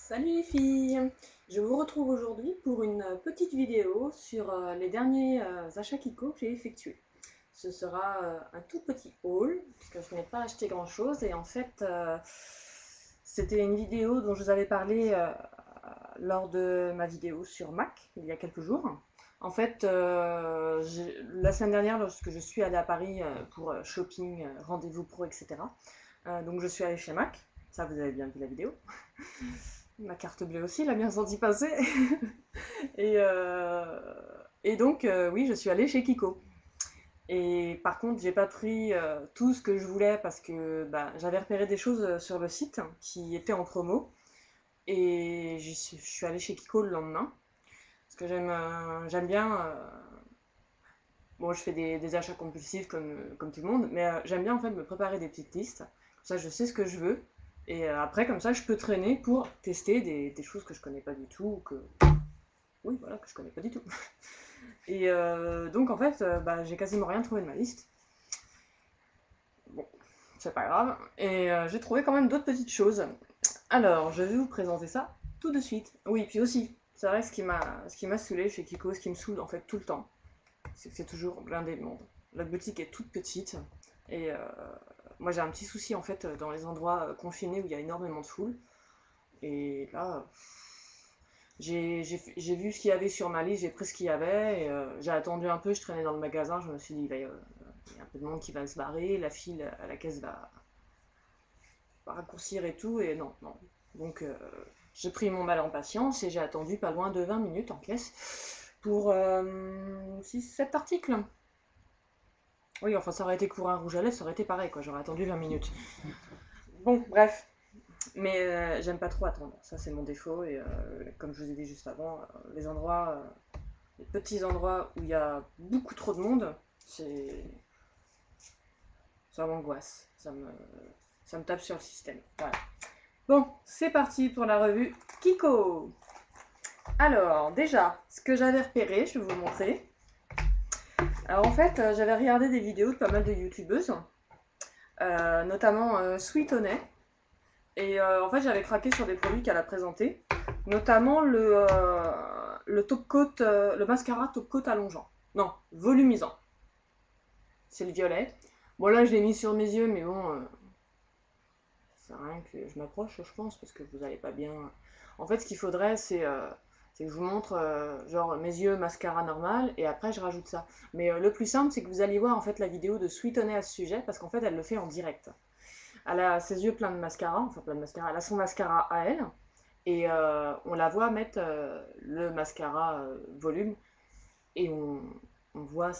Salut les filles! Je vous retrouve aujourd'hui pour une petite vidéo sur les derniers achats Kiko que j'ai effectués. Ce sera un tout petit haul, puisque je n'ai pas acheté grand chose et en fait c'était une vidéo dont je vous avais parlé lors de ma vidéo sur Mac il y a quelques jours. En fait, la semaine dernière, lorsque je suis allée à Paris pour shopping, rendez-vous pro, etc., donc je suis allée chez Mac, ça vous avez bien vu la vidéo. Ma carte bleue aussi, l'a bien senti passer. et, euh, et donc, oui, je suis allée chez Kiko. Et par contre, j'ai pas pris tout ce que je voulais parce que bah, j'avais repéré des choses sur le site qui étaient en promo. Et je suis allée chez Kiko le lendemain. Parce que j'aime bien. Bon, je fais des achats compulsifs comme tout le monde, mais j'aime bien en fait me préparer des petites listes. Comme ça, je sais ce que je veux. Et après, comme ça, je peux traîner pour tester des choses que je connais pas du tout, ou que oui, voilà, que je connais pas du tout. Et donc en fait, bah, j'ai quasiment rien trouvé de ma liste. Bon, c'est pas grave. Et j'ai trouvé quand même d'autres petites choses. Alors, je vais vous présenter ça tout de suite. Oui, puis aussi, c'est vrai, ce qui m'a saoulé chez Kiko, ce qui me saoule en fait tout le temps, c'est que c'est toujours blindé de monde. La boutique est toute petite. Et moi j'ai un petit souci en fait dans les endroits confinés où il y a énormément de foule. Et là, j'ai vu ce qu'il y avait sur ma liste, j'ai pris ce qu'il y avait, et j'ai attendu un peu, je traînais dans le magasin, je me suis dit, il y a un peu de monde qui va se barrer, la file à la caisse va raccourcir et tout, et non, non. Donc j'ai pris mon mal en patience et j'ai attendu pas loin de 20 minutes en caisse pour 6-7 articles. Oui, enfin ça aurait été court un rouge à lèvres, ça aurait été pareil, quoi, j'aurais attendu 20 minutes. Bon, bref, mais j'aime pas trop attendre, ça c'est mon défaut, et comme je vous ai dit juste avant, les petits endroits où il y a beaucoup trop de monde, c'est ça m'angoisse, ça me tape sur le système. Voilà. Bon, c'est parti pour la revue Kiko. Alors, déjà, ce que j'avais repéré, je vais vous le montrer. Alors en fait, j'avais regardé des vidéos de pas mal de youtubeuses, notamment Sweet Honey. Et en fait, j'avais craqué sur des produits qu'elle a présentés, notamment le top coat, le mascara top coat allongeant. Non, volumisant. C'est le violet. Bon, là, je l'ai mis sur mes yeux, mais bon, ça sert à rien que je m'approche, je pense, parce que vous n'allez pas bien. En fait, ce qu'il faudrait, c'est que je vous montre, genre, mes yeux, mascara normal, et après, je rajoute ça. Mais le plus simple, c'est que vous allez voir, en fait, la vidéo de Sweet Honey à ce sujet, parce qu'en fait, elle le fait en direct. Elle a ses yeux pleins de mascara, enfin, plein de mascara, elle a son mascara à elle, et on la voit mettre le mascara volume, et on voit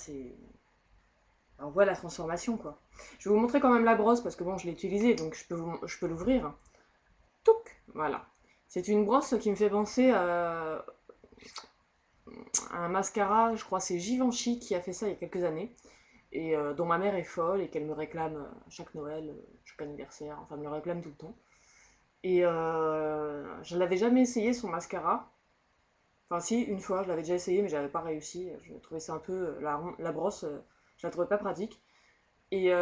on voit la transformation, quoi. Je vais vous montrer quand même la brosse, parce que bon, je l'ai utilisée, donc je peux l'ouvrir. Touc, voilà. C'est une brosse qui me fait penser à un mascara, je crois c'est Givenchy qui a fait ça il y a quelques années, et dont ma mère est folle, et qu'elle me réclame chaque Noël, chaque anniversaire, enfin elle me le réclame tout le temps. Et je l'avais jamais essayé son mascara. Enfin si, une fois, je l'avais déjà essayé, mais j'avais pas réussi. Je trouvais ça un peu... la brosse, je la trouvais pas pratique. Et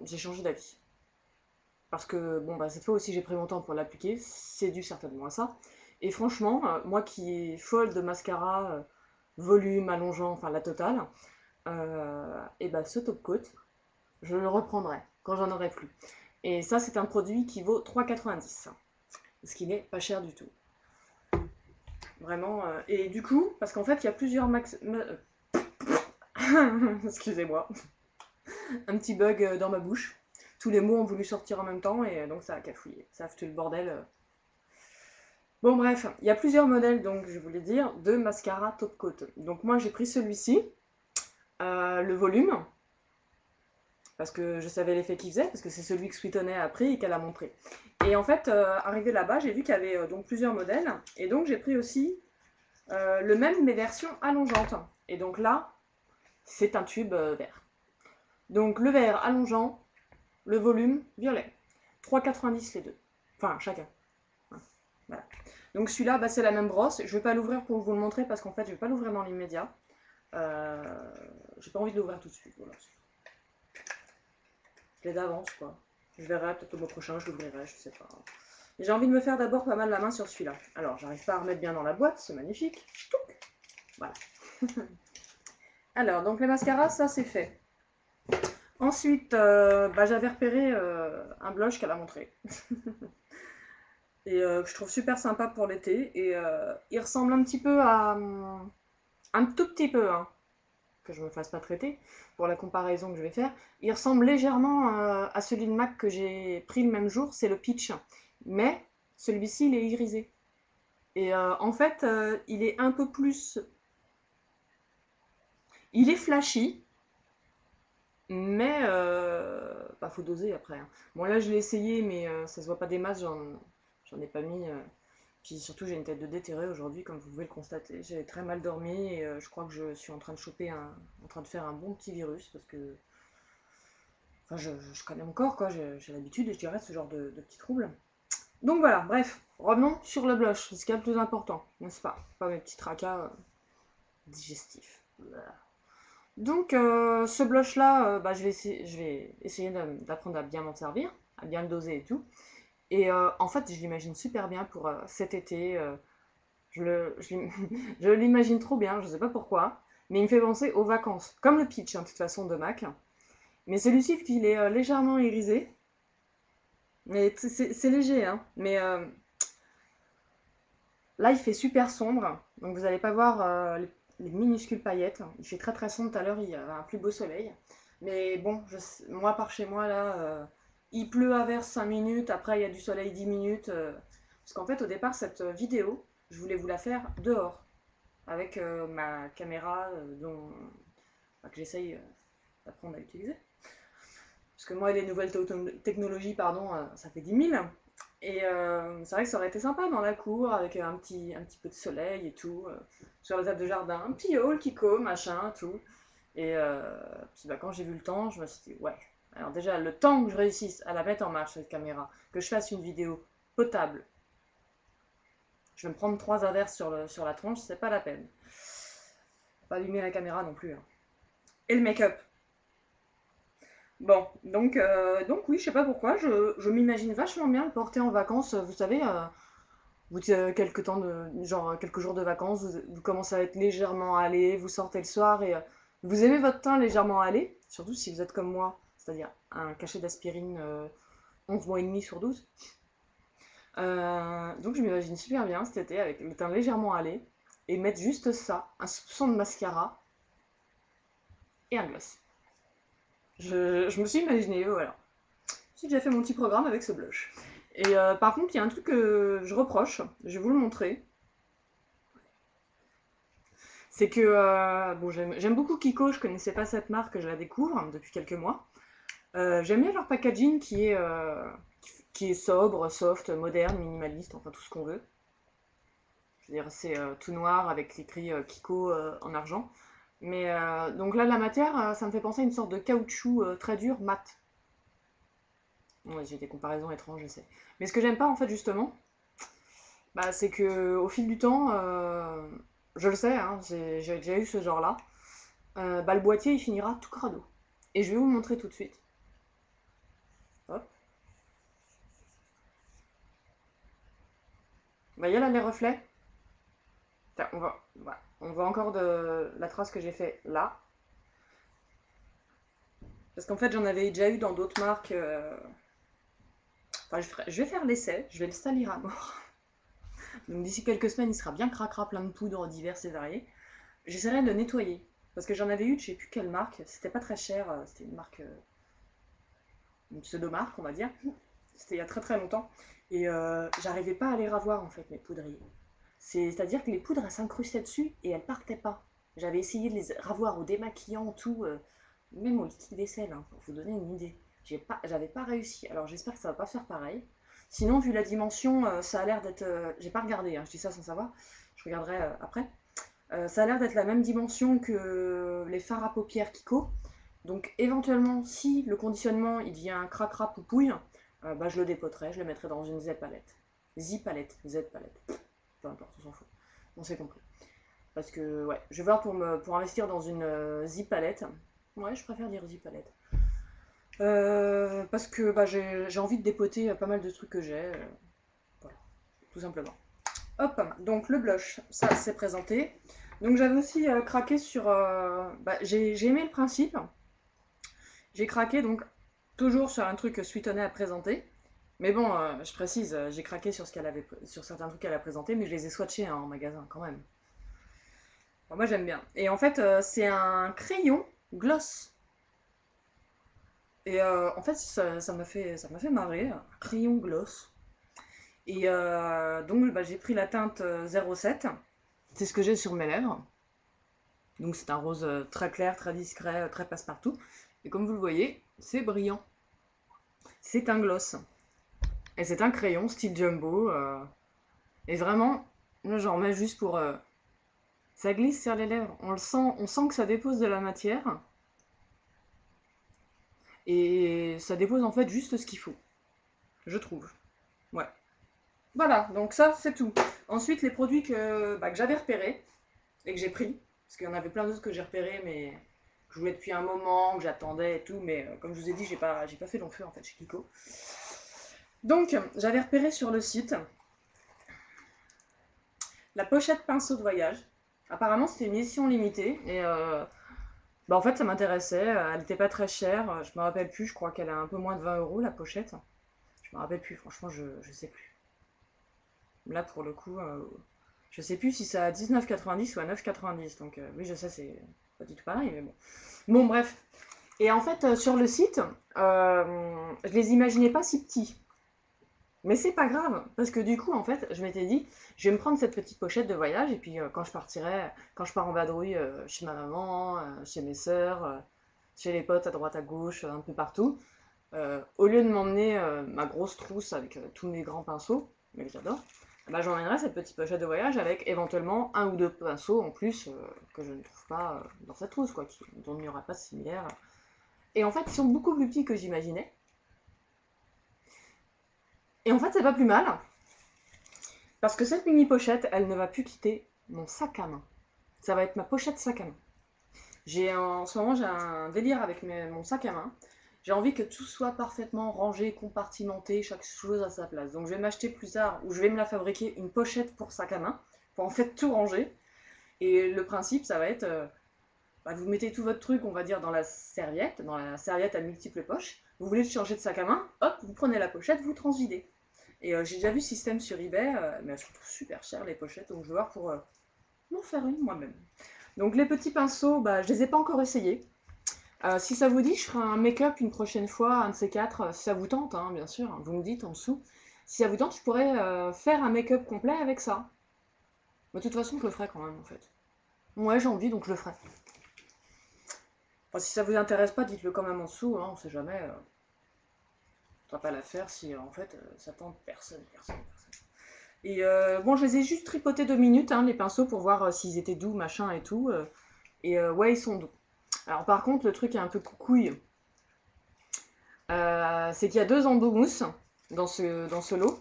j'ai changé d'avis. Parce que, bon, bah, cette fois aussi, j'ai pris mon temps pour l'appliquer. C'est dû certainement à ça. Et franchement, moi qui est folle de mascara, volume, allongeant, enfin la totale, et bah ce top coat, je le reprendrai quand j'en aurai plus. Et ça, c'est un produit qui vaut 3,90. Ce qui n'est pas cher du tout. Vraiment. Et du coup, parce qu'en fait, il y a plusieurs excusez-moi. Un petit bug dans ma bouche. Tous les mots ont voulu sortir en même temps et donc ça a cafouillé. Ça a foutu le bordel. Bon bref, il y a plusieurs modèles donc je voulais dire de mascara top coat. Donc moi j'ai pris celui-ci, le volume, parce que je savais l'effet qu'il faisait, parce que c'est celui que Sweetonnet a pris et qu'elle a montré. Et en fait, arrivé là-bas, j'ai vu qu'il y avait donc plusieurs modèles, et donc j'ai pris aussi le même mais version allongeante. Et donc là, c'est un tube vert. Donc le vert allongeant, le volume violet. 3,90 les deux. Enfin, chacun. Voilà. Donc celui-là, bah, c'est la même brosse. Je vais pas l'ouvrir pour vous le montrer parce qu'en fait, je vais pas l'ouvrir dans l'immédiat. J'ai pas envie de l'ouvrir tout de suite. Voilà. Je l'ai d'avance, quoi. Je verrai peut-être au mois prochain, je l'ouvrirai, je sais pas. J'ai envie de me faire d'abord pas mal la main sur celui-là. Alors, j'arrive pas à remettre bien dans la boîte, c'est magnifique. Voilà. Alors, donc les mascaras, ça c'est fait. Ensuite, j'avais repéré un blush qu'elle a montré. Et que je trouve super sympa pour l'été. Et il ressemble un petit peu à... un tout petit peu, hein, que je me fasse pas traiter, pour la comparaison que je vais faire. Il ressemble légèrement à celui de MAC que j'ai pris le même jour, c'est le Peach. Mais celui-ci, il est irisé. Et en fait, il est un peu plus... Il est flashy, mais faut doser après, hein. Bon là je l'ai essayé, mais ça se voit pas des masses, j'en ai pas mis. Puis surtout j'ai une tête de déterré aujourd'hui, comme vous pouvez le constater. J'ai très mal dormi et je crois que je suis en train de choper en train de faire un bon petit virus parce que enfin, je connais mon corps, quoi. J'ai l'habitude et je dirais ce genre de petits troubles. Donc voilà, bref, revenons sur le blush, c'est ce qu'il y a le plus important, n'est-ce pas? Pas mes petits tracas digestifs. Voilà. Donc ce blush là, je vais essayer d'apprendre à bien m'en servir, à bien le doser et tout. Et en fait, je l'imagine super bien pour cet été. Je l'imagine trop bien, je sais pas pourquoi, mais il me fait penser aux vacances, comme le Peach, hein, de toute façon, de MAC. Mais celui-ci, il est légèrement irisé. Mais c'est léger, hein. Mais là, il fait super sombre, donc vous n'allez pas voir les minuscules paillettes. Il fait très très sombre, tout à l'heure, il y a un plus beau soleil. Mais bon, moi par chez moi, là, il pleut à vers 5 minutes, après il y a du soleil 10 minutes. Parce qu'en fait, au départ, cette vidéo, je voulais vous la faire dehors, avec ma caméra que j'essaye d'apprendre à utiliser. Parce que moi, les nouvelles technologies, pardon, ça fait 10 000. Et c'est vrai que ça aurait été sympa dans la cour, avec un petit peu de soleil et tout, sur la table de jardin, un petit hall, Kiko, machin, tout. Et puis quand j'ai vu le temps, je me suis dit, ouais. Alors déjà, le temps que je réussisse à la mettre en marche, cette caméra, que je fasse une vidéo potable, je vais me prendre 3 averses sur la tronche, c'est pas la peine. Pas allumer la caméra non plus, hein. Et le make-up. Bon, donc oui, je sais pas pourquoi, je m'imagine vachement bien le porter en vacances, vous savez, quelques temps genre quelques jours de vacances, vous commencez à être légèrement allé, vous sortez le soir et vous aimez votre teint légèrement allé, surtout si vous êtes comme moi, c'est-à-dire un cachet d'aspirine 11 mois et demi sur 12. Donc je m'imagine super bien cet été avec le teint légèrement allé et mettre juste ça, un soupçon de mascara et un gloss. Je me suis imaginé, voilà. J'ai déjà fait mon petit programme avec ce blush. Et par contre, il y a un truc que je reproche, je vais vous le montrer. C'est que, bon, j'aime beaucoup Kiko, je connaissais pas cette marque, je la découvre depuis quelques mois. J'aime bien leur packaging qui est sobre, soft, moderne, minimaliste, enfin tout ce qu'on veut. Je veux dire, c'est tout noir avec l'écrit Kiko en argent. Mais donc là, la matière, ça me fait penser à une sorte de caoutchouc très dur, mat. Ouais, j'ai des comparaisons étranges, je sais. Mais ce que j'aime pas, en fait, justement, c'est que au fil du temps, je le sais, hein, j'ai déjà eu ce genre-là, le boîtier, il finira tout crado. Et je vais vous le montrer tout de suite. Hop. Vous voyez là les reflets? Tiens, on voit encore de la trace que j'ai fait là. Parce qu'en fait, j'en avais déjà eu dans d'autres marques. Enfin, je vais faire l'essai, je vais le salir à mort. Donc d'ici quelques semaines, il sera bien cracra, plein de poudres diverses et variées. J'essaierai de le nettoyer. Parce que j'en avais eu de je sais plus quelle marque. C'était pas très cher. C'était une marque. Une pseudo-marque, on va dire. C'était il y a très très longtemps. Et j'arrivais pas à les ravoir en fait, mes poudriers. C'est-à-dire que les poudres, elles s'incrustaient dessus et elles partaient pas. J'avais essayé de les ravoir au démaquillant, tout. Même au liquide vaisselle, hein, pour vous donner une idée. J'avais pas réussi. Alors j'espère que ça va pas faire pareil. Sinon, vu la dimension, ça a l'air d'être. J'ai pas regardé, hein, je dis ça sans savoir. Je regarderai après. Ça a l'air d'être la même dimension que les fards à paupières Kiko. Donc éventuellement, si le conditionnement il devient cracra poupouille, je le dépoterai, je le mettrai dans une Z-palette. Z-palette, Z-palette. Peu importe, on s'en fout. On s'est compris. Parce que, ouais, je vais voir pour investir dans une Z-palette. Ouais, je préfère dire Z-palette. Parce que j'ai envie de dépoter pas mal de trucs que j'ai. tout simplement. Hop, donc le blush, ça c'est présenté. Donc j'avais aussi craqué sur... j'ai aimé le principe. J'ai craqué donc toujours sur un truc sweetonné à présenter. Mais bon, je précise, j'ai craqué sur, sur certains trucs qu'elle a présenté, mais je les ai swatchés hein, en magasin quand même. Bon, moi j'aime bien. Et en fait, c'est un crayon gloss. Et en fait, ça m'a fait marrer, un crayon gloss. Et donc j'ai pris la teinte 07. C'est ce que j'ai sur mes lèvres. Donc c'est un rose très clair, très discret, très passe-partout. Et comme vous le voyez, c'est brillant. C'est un gloss. Et c'est un crayon style jumbo. Et vraiment, là j'en mets juste pour... ça glisse sur les lèvres. On sent que ça dépose de la matière. Et ça dépose en fait juste ce qu'il faut. Je trouve. Ouais. Voilà, donc ça c'est tout. Ensuite les produits que j'avais repérés et que j'ai pris. Parce qu'il y en avait plein d'autres que j'ai repérés mais que je voulais depuis un moment, que j'attendais et tout. Mais comme je vous ai dit, j'ai pas fait long feu en fait chez Kiko. Donc, j'avais repéré sur le site la pochette pinceau de voyage. Apparemment, c'était une édition limitée. Et en fait, ça m'intéressait. Elle n'était pas très chère. Je me rappelle plus. Je crois qu'elle a un peu moins de 20 € la pochette. Je me rappelle plus. Franchement, je sais plus. Là, pour le coup, je sais plus si c'est à 19,90 ou à 9,90. Donc, oui, je sais, c'est pas du tout pareil. Mais bon. Bon, bref. Et en fait, sur le site, je les imaginais pas si petits. Mais c'est pas grave, parce que du coup, en fait, je m'étais dit, je vais me prendre cette petite pochette de voyage, et puis quand je partirai, quand je pars en vadrouille chez ma maman, chez mes sœurs, chez les potes à droite à gauche, un peu partout, au lieu de m'emmener ma grosse trousse avec tous mes grands pinceaux, mais que j'adore, j'emmènerai cette petite pochette de voyage avec éventuellement un ou deux pinceaux en plus que je ne trouve pas dans cette trousse, quoi, dont il n'y aura pas de similaire. Et en fait, ils sont beaucoup plus petits que j'imaginais. Et en fait, c'est pas plus mal, parce que cette mini pochette, elle ne va plus quitter mon sac à main. Ça va être ma pochette sac à main. En ce moment, j'ai un délire avec mon sac à main. J'ai envie que tout soit parfaitement rangé, compartimenté, chaque chose à sa place. Donc je vais m'acheter plus tard, ou je vais me la fabriquer, une pochette pour sac à main, pour en fait tout ranger. Et le principe, ça va être, vous mettez tout votre truc, on va dire, dans la serviette à multiples poches. Vous voulez changer de sac à main, hop, vous prenez la pochette, vous transvidez. Et j'ai déjà vu ce système sur eBay, mais elles sont super chères les pochettes, donc je vais voir pour m'en faire une moi-même. Donc les petits pinceaux, je les ai pas encore essayés. Si ça vous dit, je ferai un make-up une prochaine fois, un de ces quatre, si ça vous tente, hein, bien sûr, vous me dites en dessous. Si ça vous tente, je pourrais faire un make-up complet avec ça. Mais de toute façon, je le ferai quand même, en fait. Ouais, j'ai envie, donc je le ferai. Enfin, si ça vous intéresse pas, dites-le quand même en dessous, hein, on sait jamais. On va pas la faire si, en fait, ça tente personne. Et bon, je les ai juste tripotés 2 minutes, hein, les pinceaux, pour voir s'ils étaient doux, machin et tout. Et ouais, ils sont doux. Alors par contre, le truc est un peu coucouille. C'est qu'il y a 2 embouts mousse dans ce lot. Vous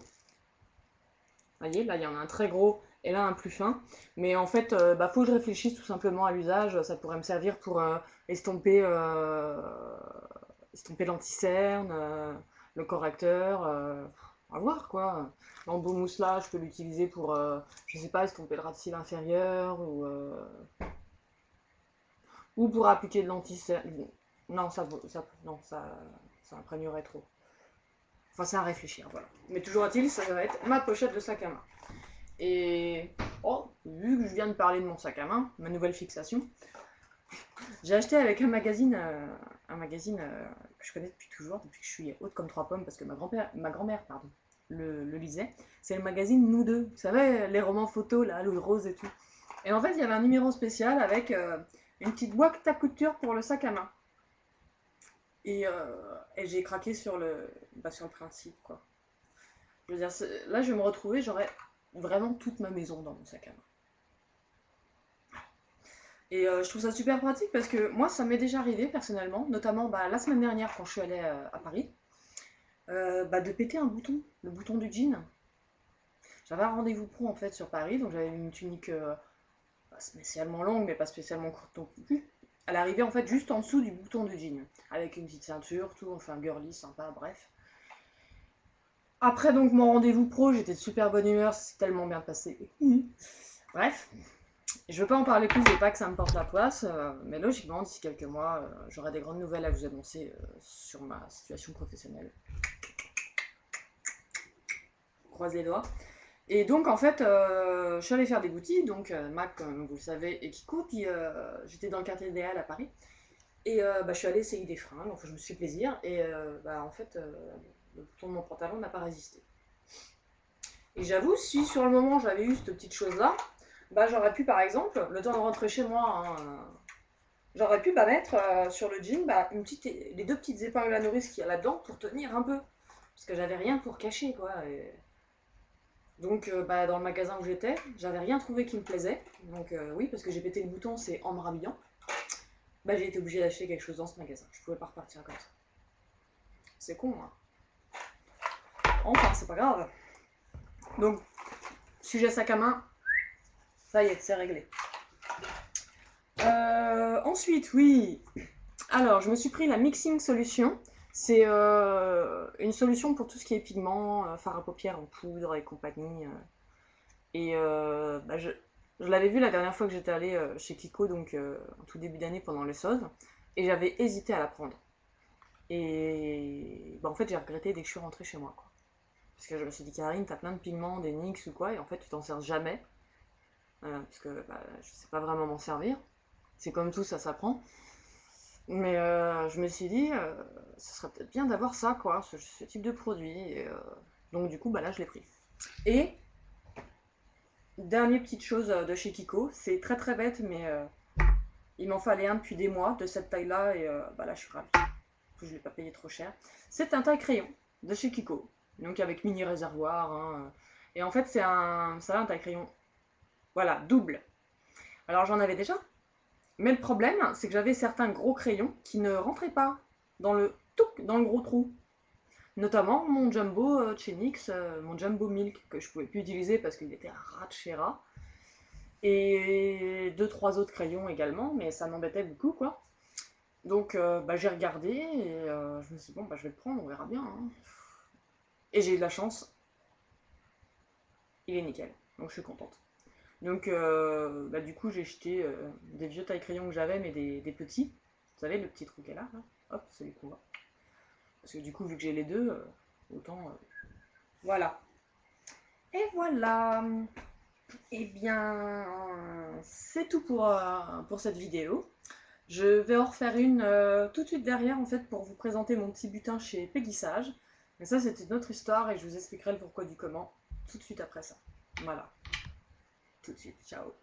voyez, là, il y en a un très gros et là, un plus fin. Mais en fait, faut que je réfléchisse tout simplement à l'usage. Ça pourrait me servir pour estomper l'anti-cerne, le correcteur, à voir quoi. L'embout mousse là, je peux l'utiliser pour, je sais pas, estomper le ras de cils inférieur ou pour appliquer de l'anti-cerne. Non, ça imprégnerait trop. Enfin, c'est à réfléchir, voilà. Mais toujours est-il, ça va être ma pochette de sac à main. Et vu que je viens de parler de mon sac à main, ma nouvelle fixation, j'ai acheté avec un magazine que je connais depuis toujours, depuis que je suis haute comme 3 pommes, parce que ma grand-mère le lisait. C'est le magazine Nous Deux. Vous savez, les romans photos, là, Louis Rose et tout. Et en fait, il y avait un numéro spécial avec une petite boîte à couture pour le sac à main. Et j'ai craqué sur le principe, quoi. Je veux dire, là, je vais me retrouver, j'aurai vraiment toute ma maison dans mon sac à main. Et je trouve ça super pratique parce que moi, ça m'est déjà arrivé personnellement, notamment la semaine dernière quand je suis allée à Paris, de péter un bouton, le bouton du jean. J'avais un rendez-vous pro en fait sur Paris, donc j'avais une tunique pas spécialement longue, mais pas spécialement courte non plus. Elle arrivait en fait juste en dessous du bouton du jean, avec une petite ceinture, tout, enfin girly, sympa, bref. Après donc mon rendez-vous pro, j'étais de super bonne humeur, c'est tellement bien passé. Bref, je veux pas en parler plus, je veux pas que ça me porte la poisse, mais logiquement, d'ici quelques mois, j'aurai des grandes nouvelles à vous annoncer sur ma situation professionnelle. Croisez les doigts. Et donc en fait, je suis allée faire des boutiques, donc Mac, comme vous le savez, et Kiko, puis j'étais dans le quartier des Halles à Paris. Et je suis allée essayer des fringues, enfin je me suis fait plaisir, et en fait, le bouton de mon pantalon n'a pas résisté. Et j'avoue, si sur le moment j'avais eu cette petite chose-là, j'aurais pu par exemple, le temps de rentrer chez moi, hein, j'aurais pu mettre sur le jean les deux petites épingles à nourrice qu'il y a là-dedans pour tenir un peu. Parce que j'avais rien pour cacher, quoi. Et... Donc, dans le magasin où j'étais, j'avais rien trouvé qui me plaisait. Donc, oui, parce que j'ai pété le bouton, c'est en me rhabillant. J'ai été obligée d'acheter quelque chose dans ce magasin. Je pouvais pas repartir comme ça. C'est con, hein. Enfin, c'est pas grave. Donc, sujet sac à main, ça y est, c'est réglé. Ensuite, oui. Alors, je me suis pris la Mixing Solution. C'est une solution pour tout ce qui est pigments, fard à paupières en poudre et compagnie. Je l'avais vu la dernière fois que j'étais allée chez Kiko, donc en tout début d'année pendant les soldes, et j'avais hésité à la prendre. Et en fait, j'ai regretté dès que je suis rentrée chez moi, quoi. Parce que je me suis dit, Karine, t'as plein de pigments, des NYX ou quoi, et en fait, tu t'en sers jamais. Parce que je sais pas vraiment m'en servir. C'est comme tout, ça s'apprend. Mais je me suis dit, ce serait peut-être bien d'avoir ça, quoi, ce type de produit. Et, donc du coup, là, je l'ai pris. Et, dernière petite chose de chez Kiko, c'est très très bête, mais il m'en fallait un depuis des mois de cette taille-là, et là, je suis ravie. Je ne l'ai pas payé trop cher. C'est un taille-crayon de chez Kiko, donc avec mini réservoir. Hein, et en fait, c'est un taille-crayon, voilà, double. Alors j'en avais déjà, mais le problème, c'est que j'avais certains gros crayons qui ne rentraient pas dans le gros trou. Notamment mon Jumbo chez NYX, mon Jumbo Milk, que je pouvais plus utiliser parce qu'il était ras de chez ras. Et 2-3 autres crayons également, mais ça m'embêtait beaucoup, quoi. Donc j'ai regardé et je me suis dit, bon, je vais le prendre, on verra bien. Hein. Et j'ai eu de la chance, il est nickel, donc je suis contente. Donc du coup j'ai jeté des vieux taille-crayons que j'avais, mais des petits. Vous savez, le petit trou qu'elle a, là. Hop, celui qu'on voit. Parce que du coup, vu que j'ai les deux, autant... voilà. Et voilà. Eh bien, c'est tout pour cette vidéo. Je vais en refaire une tout de suite derrière, en fait, pour vous présenter mon petit butin chez Péguissage. Mais ça, c'est une autre histoire et je vous expliquerai le pourquoi du comment tout de suite après ça. Voilà. Tout de suite. Ciao.